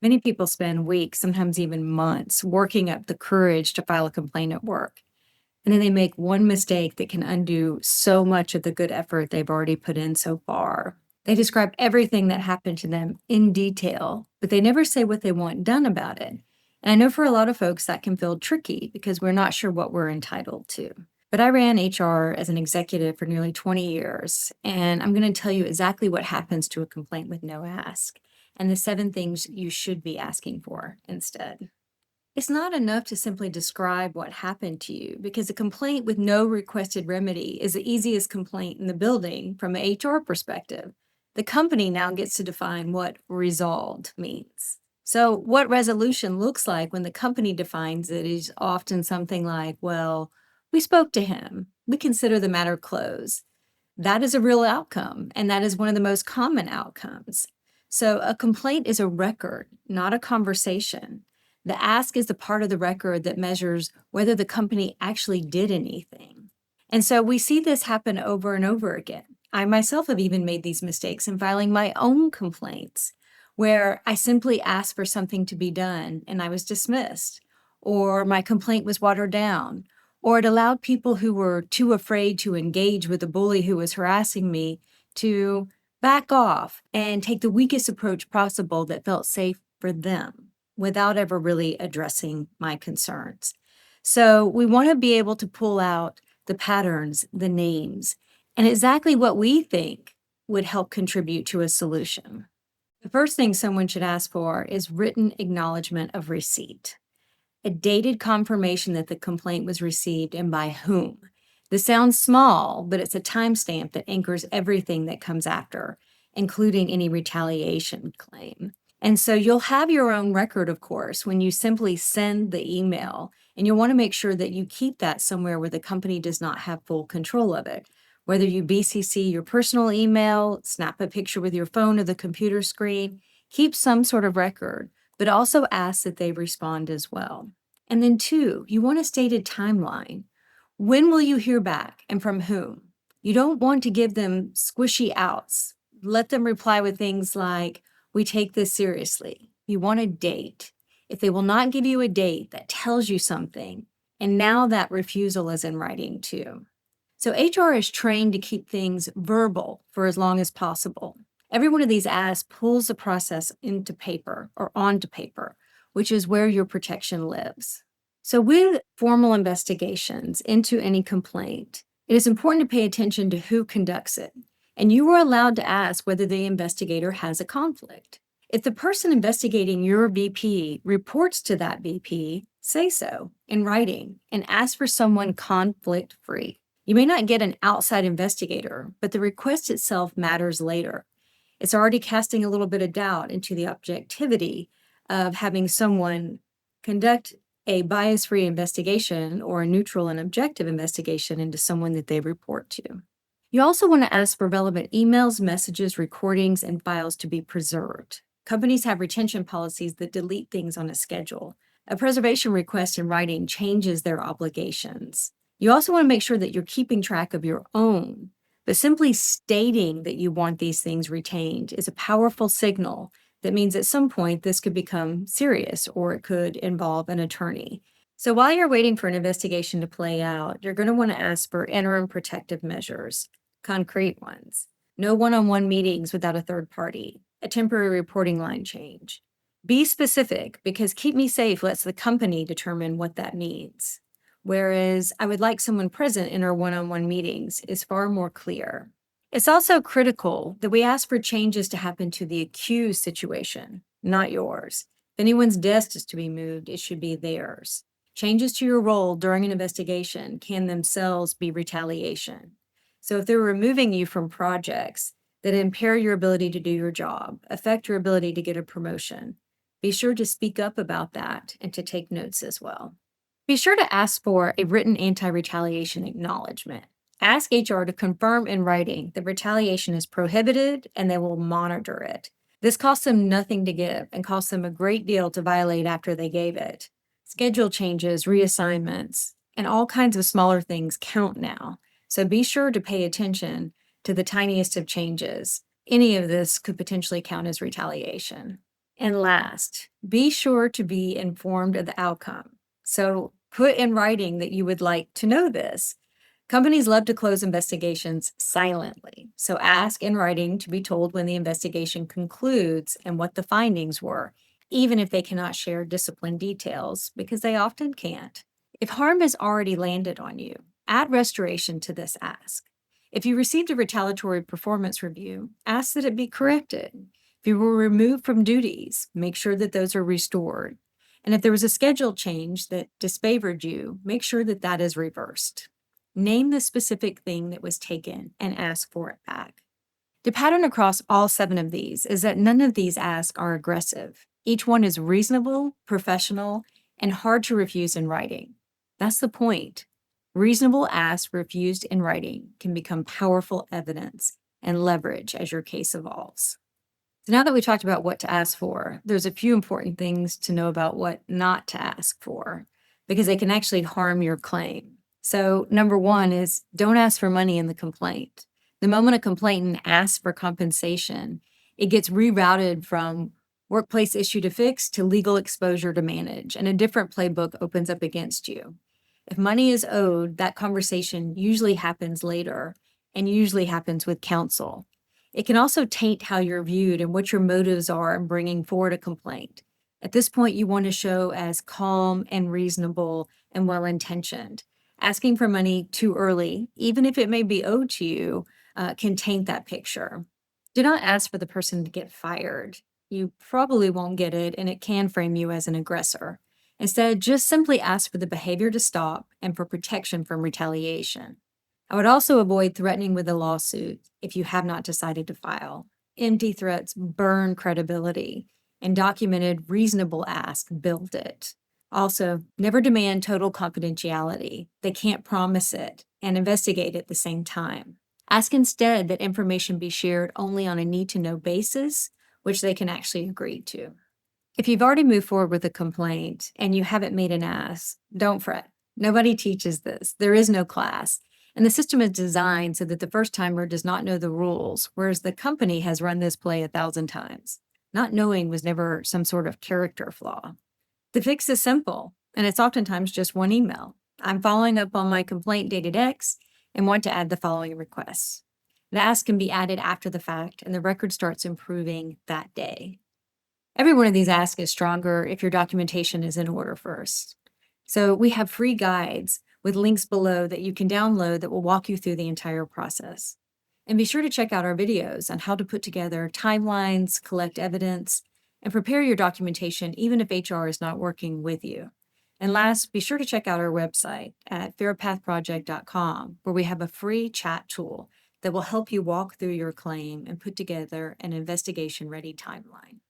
Many people spend weeks, sometimes even months, working up the courage to file a complaint at work. And then they make one mistake that can undo so much of the good effort they've already put in so far. They describe everything that happened to them in detail, but they never say what they want done about it. And I know for a lot of folks that can feel tricky because we're not sure what we're entitled to. But I ran HR as an executive for nearly 20 years, and I'm going to tell you exactly what happens to a complaint with no ask and the 7 things you should be asking for instead. It's not enough to simply describe what happened to you because a complaint with no requested remedy is the easiest complaint in the building from an HR perspective. The company now gets to define what resolved means. So, what resolution looks like when the company defines it is often something like, well, we spoke to him, we consider the matter closed. That is a real outcome, and that is one of the most common outcomes. So, a complaint is a record, not a conversation. The ask is the part of the record that measures whether the company actually did anything. And so we see this happen over and over again. I myself have even made these mistakes in filing my own complaints, where I simply asked for something to be done and I was dismissed, or my complaint was watered down, or it allowed people who were too afraid to engage with the bully who was harassing me to back off and take the weakest approach possible that felt safe for them without ever really addressing my concerns. So we want to be able to pull out the patterns, the names, and exactly what we think would help contribute to a solution. The first thing someone should ask for is written acknowledgement of receipt, a dated confirmation that the complaint was received and by whom. This sounds small, but it's a timestamp that anchors everything that comes after, including any retaliation claim. And so you'll have your own record, of course, when you simply send the email, and you'll want to make sure that you keep that somewhere where the company does not have full control of it. Whether you BCC your personal email, snap a picture with your phone or the computer screen, keep some sort of record, but also ask that they respond as well. And then 2, you want a stated timeline. When will you hear back and from whom? You don't want to give them squishy outs. Let them reply with things like, we take this seriously. You want a date. If they will not give you a date, that tells you something. And now that refusal is in writing too. So HR is trained to keep things verbal for as long as possible. Every one of these asks pulls the process into paper or onto paper, which is where your protection lives. So with formal investigations into any complaint, it is important to pay attention to who conducts it. And you are allowed to ask whether the investigator has a conflict. If the person investigating your VP reports to that VP, say so in writing and ask for someone conflict-free. You may not get an outside investigator, but the request itself matters later. It's already casting a little bit of doubt into the objectivity of having someone conduct a bias-free investigation or a neutral and objective investigation into someone that they report to. You also want to ask for relevant emails, messages, recordings, and files to be preserved. Companies have retention policies that delete things on a schedule. A preservation request in writing changes their obligations. You also want to make sure that you're keeping track of your own, but simply stating that you want these things retained is a powerful signal that means at some point this could become serious or it could involve an attorney. So while you're waiting for an investigation to play out, you're going to want to ask for interim protective measures, concrete ones. No one-on-one meetings without a third party, a temporary reporting line change. Be specific because keep me safe lets the company determine what that means. Whereas I would like someone present in our one-on-one meetings is far more clear. It's also critical that we ask for changes to happen to the accused situation, not yours. If anyone's desk is to be moved, it should be theirs. Changes to your role during an investigation can themselves be retaliation. So if they're removing you from projects that impair your ability to do your job, affect your ability to get a promotion, be sure to speak up about that and to take notes as well. Be sure to ask for a written anti-retaliation acknowledgement. Ask HR to confirm in writing that retaliation is prohibited and they will monitor it. This costs them nothing to give and costs them a great deal to violate after they gave it. Schedule changes, reassignments, and all kinds of smaller things count now. So be sure to pay attention to the tiniest of changes. Any of this could potentially count as retaliation. And last, be sure to be informed of the outcome. So put in writing that you would like to know this. Companies love to close investigations silently. So ask in writing to be told when the investigation concludes and what the findings were, even if they cannot share discipline details, because they often can't. If harm has already landed on you, add restoration to this ask. If you received a retaliatory performance review, ask that it be corrected. If you were removed from duties, make sure that those are restored. And if there was a schedule change that disfavored you, make sure that that is reversed. Name the specific thing that was taken and ask for it back. The pattern across all 7 of these is that none of these asks are aggressive. Each one is reasonable, professional, and hard to refuse in writing. That's the point. Reasonable asks refused in writing can become powerful evidence and leverage as your case evolves. So now that we talked about what to ask for, there's a few important things to know about what not to ask for, because they can actually harm your claim. So number 1 is don't ask for money in the complaint. The moment a complainant asks for compensation, it gets rerouted from workplace issue to fix to legal exposure to manage, and a different playbook opens up against you. If money is owed, that conversation usually happens later and usually happens with counsel. It can also taint how you're viewed and what your motives are in bringing forward a complaint. At this point, you want to show as calm and reasonable and well-intentioned. Asking for money too early, even if it may be owed to you, can taint that picture. Do not ask for the person to get fired. You probably won't get it, and it can frame you as an aggressor. Instead, just simply ask for the behavior to stop and for protection from retaliation. I would also avoid threatening with a lawsuit if you have not decided to file. Empty threats burn credibility, and documented, reasonable ask build it. Also, never demand total confidentiality. They can't promise it, and investigate at the same time. Ask instead that information be shared only on a need to know basis, which they can actually agree to. If you've already moved forward with a complaint and you haven't made an ask, don't fret. Nobody teaches this. There is no class. And the system is designed so that the first timer does not know the rules, whereas the company has run this play 1,000 times. Not knowing was never some sort of character flaw. The fix is simple, and it's oftentimes just one email. I'm following up on my complaint dated X and want to add the following requests. The ask can be added after the fact, and the record starts improving that day. Every one of these asks is stronger if your documentation is in order first. So we have free guides with links below that you can download that will walk you through the entire process. And be sure to check out our videos on how to put together timelines, collect evidence, and prepare your documentation even if HR is not working with you. And last, be sure to check out our website at fairpathproject.com, where we have a free chat tool that will help you walk through your claim and put together an investigation-ready timeline.